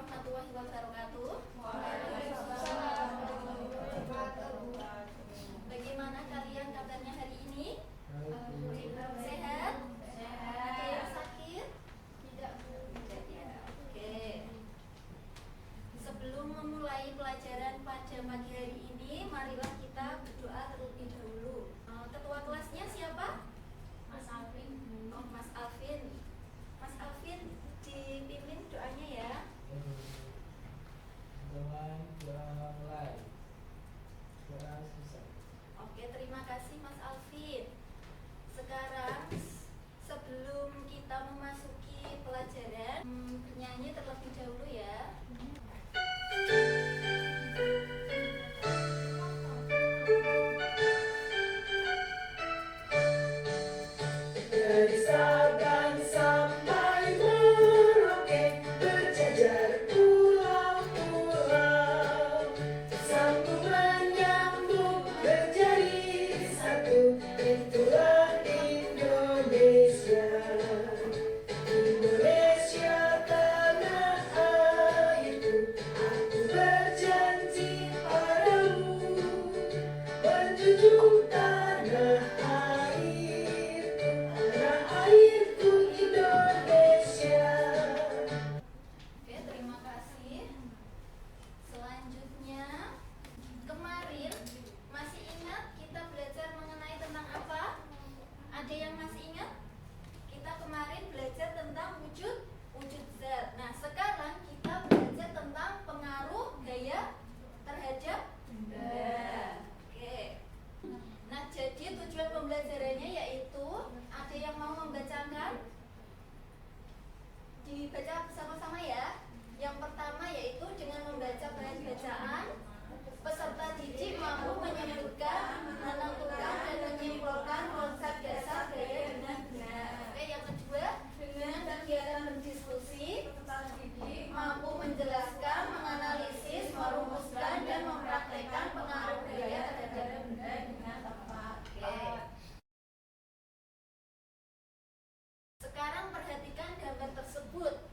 warahmatullahi wabarakatuh. Bagaimana kalian kabarnya hari ini? Sehat? Ada yang sakit? Tidak. Ya. Oke. Sebelum memulai pelajaran pada pagi hari ini, marilah kita berdoa terlebih dahulu. Ketua kelasnya siapa? Mas Alvin. Oh, Mas Alvin. Mas Alvin, dipimpin doanya ya. Doa mulai. Doa susah. Oke, terima kasih Mas Alvin. Sekarang sebelum kita memasuki pelajaran, bernyanyi terlebih dahulu ya. Dari Sabang sampai Merauke, berjajar pulau-pulau, sambung menyambung menjadi satu, itulah Indonesia. Indonesia tanah airku, aku berjanji padamu, menjunjung tanah airku Indonesia. Oke, terima kasih. Selanjutnya, kemarin masih ingat kita belajar mengenai tentang apa? Ada yang masih ingat? Kita kemarin belajar tentang wujud zat. Nah, sekarang kita belajar tentang pengaruh gaya terhadap benda. Oke. Nah, jadi tujuan pembelajarannya yaitu, ada yang mau membacakan? Dibaca bersama-sama ya. Yang pertama yaitu dengan membaca bahan bacaan, peserta didik mampu menyebutkan, menentukan, dan menyimpulkan konsep dasar gaya dengan benar. Oke, yang kedua, dengan kegiatan berdiskusi, peserta didik mampu menjelaskan, menganalisis, merumuskan, dan mempraktekkan pengaruh gaya terhadap benda dengan tepat. Oke. Sekarang perhatikan gambar tersebut.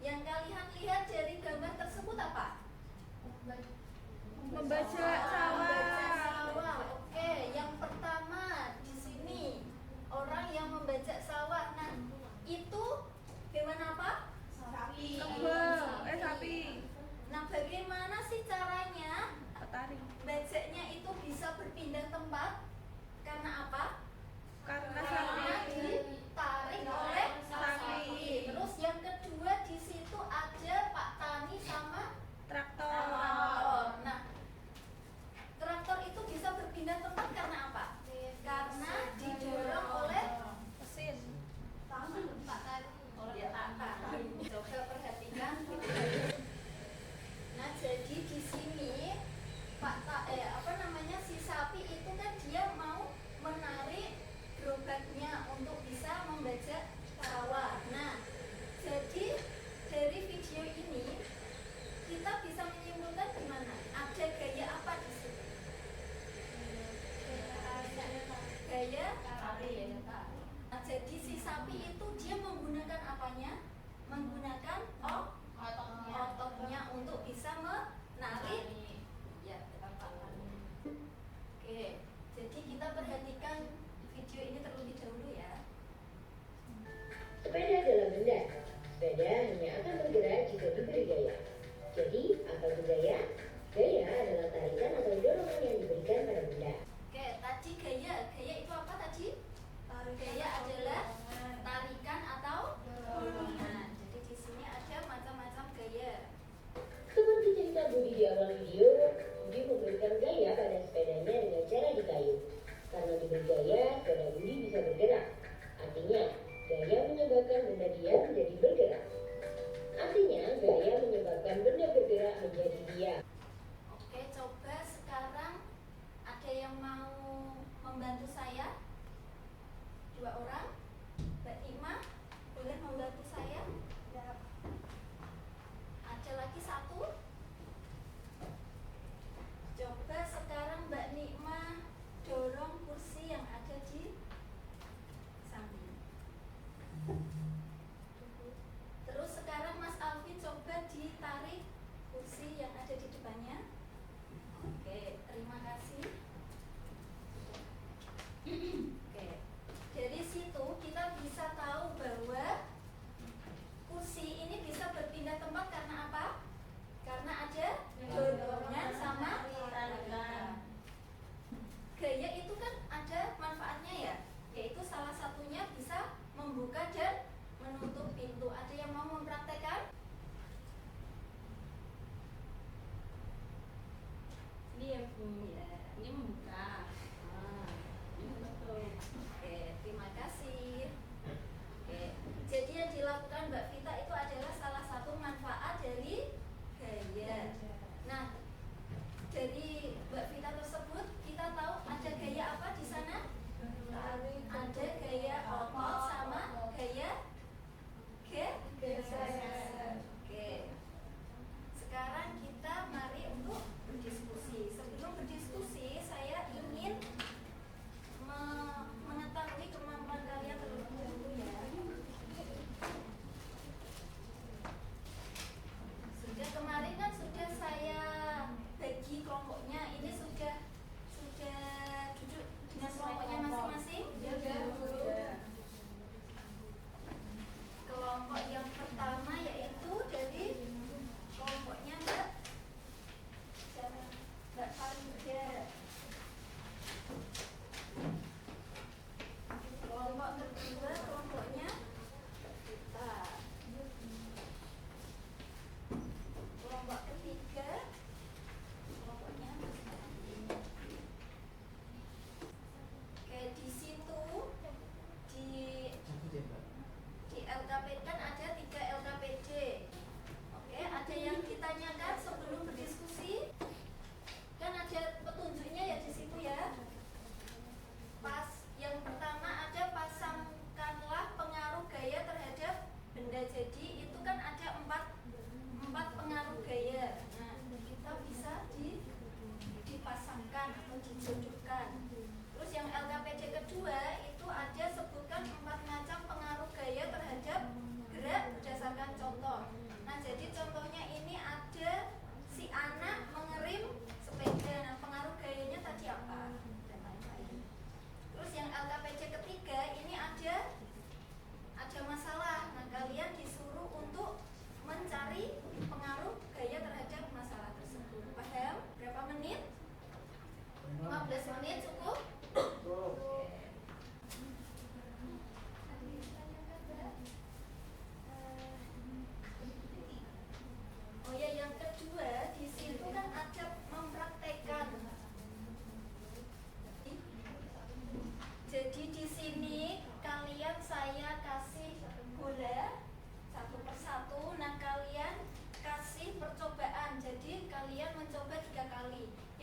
Yang kalian lihat dari gambar tersebut apa? Membaca Membaca sawah. sawah. Oke, yang pertama di sini orang yang membaca sawah. Nah, itu hewan apa? Sapi. Sapi. Nah, bagaimana sih caranya Petani. bacanya itu bisa berpindah tempat? Karena apa? Karena Karena sapi. ditarik oleh Sapi. Terus yang kedua di situ ada Pak Tani sama Traktor. traktor. Nah, traktor itu bisa berpindah tempat karena apa? Karena didorong oleh Mesin. Pak Tani. Ya, Tani. Coba perhatikan. Nah, jadi di sini si sapi itu kan dia mau menarik gerobaknya untuk bisa membaca sawah. Nah, jadi dari video ini kita bisa menyimpulkan gimana? Ada gaya apa di sini? Gaya tarik. Nah, jadi si sapi itu dia menggunakan apanya? Menggunakan ototnya untuk bisa menarik. Ya, oke. Jadi kita perhatikan video ini terlebih dahulu ya. Sepeda adalah benda. Sepeda hanya akan bergerak jika diberi gaya. Jadi, apa itu gaya? Gaya adalah tarikan atau dorongan yang diberikan pada benda. Oke, tadi gaya itu apa tadi? Gaya adalah tarikan atau dorongan. Jadi di sini ada macam-macam gaya. Seperti cerita Budi di awal video, Budi memberikan gaya pada sepedanya dengan cara dikayuh. Karena diberi gaya, sepeda Budi bisa bergerak. Artinya, gaya menyebabkan benda dia menjadi bergerak. Artinya, gaya menyebabkan benda bergerak menjadi dia. Oke, coba sekarang ada yang mau membantu saya? 2 orang?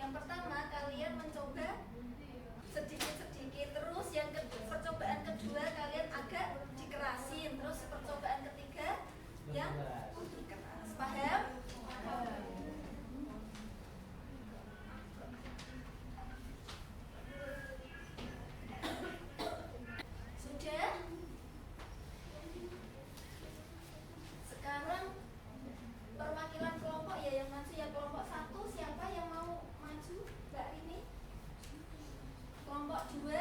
Yang pertama kalian mencoba sedikit-sedikit, terus percobaan kedua kalian agak dikerasin, terus percobaan ketiga yang dikeras. Paham? Sudah? Sekarang perwakilan kelompok ya yang maju ya. Kelompok 1 siapa yang mau maju? Mbak Rini. Kelompok 2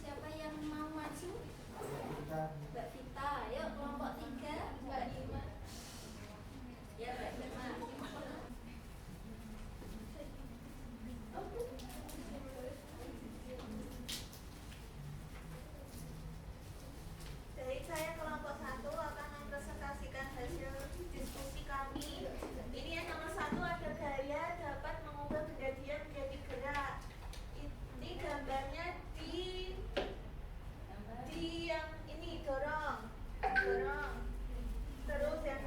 siapa yang mau maju? Kita Mbak Vita. Ayo kelompok 3 Mbak Ima. Ya Mbak Ima. Baik, saya kelompok 1 akan mempresentasikan hasil diskusi kami. Ini yang nomor 1 ada gaya dapat mengubah benda diam menjadi gerak. Ini gambarnya di yang ini dorong. Terus yang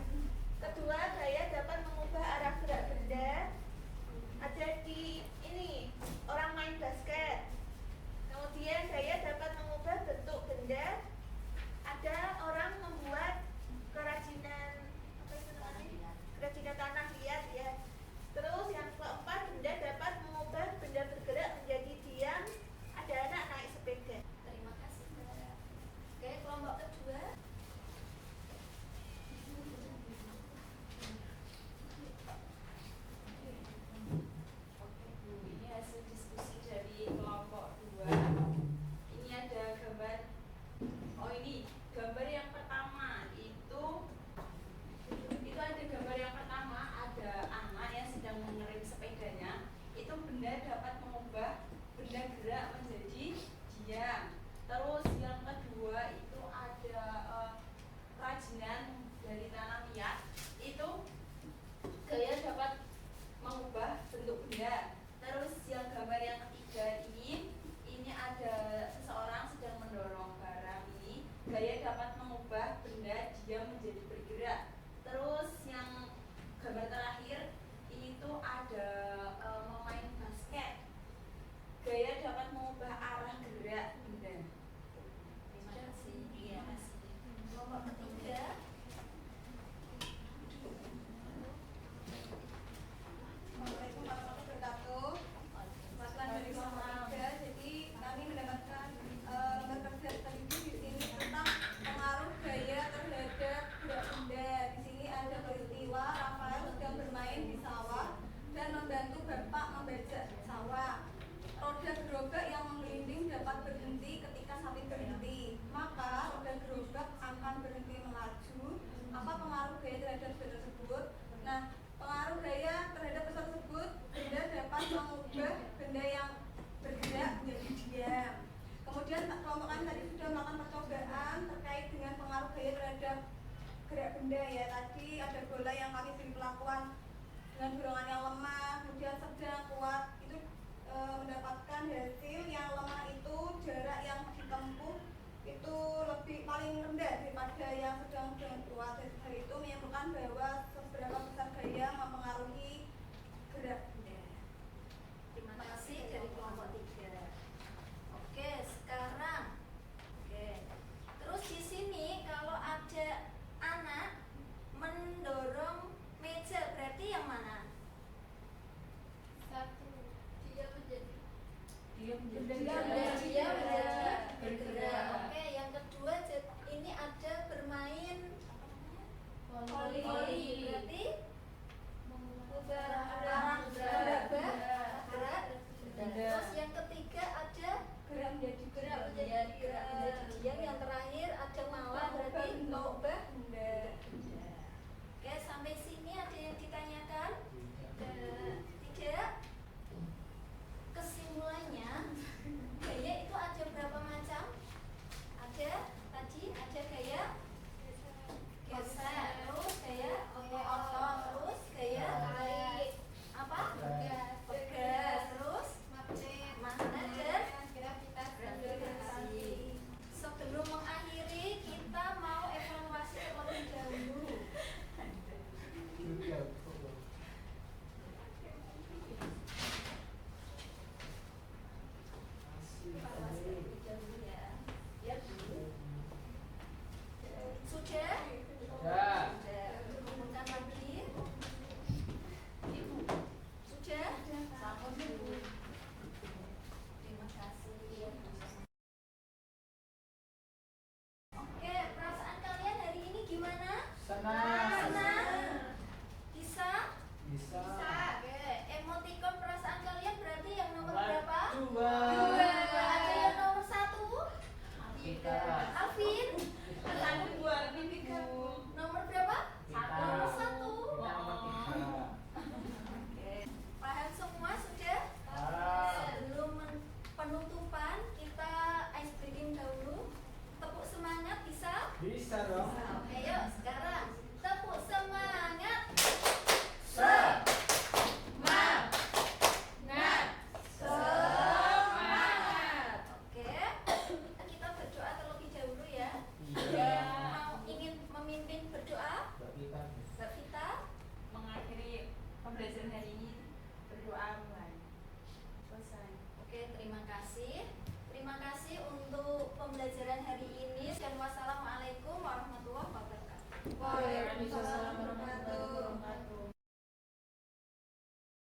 kedua gaya dapat mengubah arah gerak benda. Ada di ini orang main basket. Kemudian gaya dapat mengubah bentuk benda. Ada orang membuat kerajinan apa itu namanya? Kerajinan tanah liat ya. Terus yang keempat, benda dapat mengubah benda bergerak menjadi diam. Ada anak naik sepeda. Terima kasih Mbak. Oke, kelompok kedua. Ini hasil diskusi dari kelompok 2. Ini ada gambar. Oh, ini gambar yang pertama itu ada gambar yang pertama, ada anak yang sedang mengerem sepedanya. Itu benda dapat mengubah benda gerak menjadi diam. Terus yang kedua itu ada kerajinan dari tanah liat. Itu gaya dapat mengubah bentuk benda. Terus yang gambar yang ketiga ini ada seseorang sedang mendorong barang ini. Gaya dapat mengubah benda diam menjadi bergerak. Terus yang gambar terakhir itu ada memain basket. Gaya dapat mengubah arah gerak benda. Terima kasih. Iya, kasih. Kelompok ketiga. Assalamualaikum warahmatullahi wabarakatuh. Masalah dari kelompok 3. Jadi kami mendapatkan lembar kerja terlebih di sini tentang pengaruh gaya terhadap gerak benda. Di sini ada peristiwa Rafael sedang bermain di sawah dan membantu bapak membajak sawah. Roda gerobak yang menggelinding dapat berhenti ketika sapi berhenti. Maka roda gerobak akan berhenti melaju. Apa pengaruh gaya terhadap benda tersebut? Nah, pengaruh gaya terhadap benda tersebut, benda dapat mengubah benda yang bergerak menjadi diam. Kemudian kelompok kami tadi sudah melakukan percobaan terkait dengan pengaruh gaya terhadap gerak benda ya. Tadi ada bola yang kami beri perlakuan dengan dorongan yang lemah, kemudian sedang, kuat. Itu mendapatkan hasil yang lemah itu jarak yang ditempuh itu paling rendah daripada yang sedang dan kuat. Hal itu menyimpulkan bahwa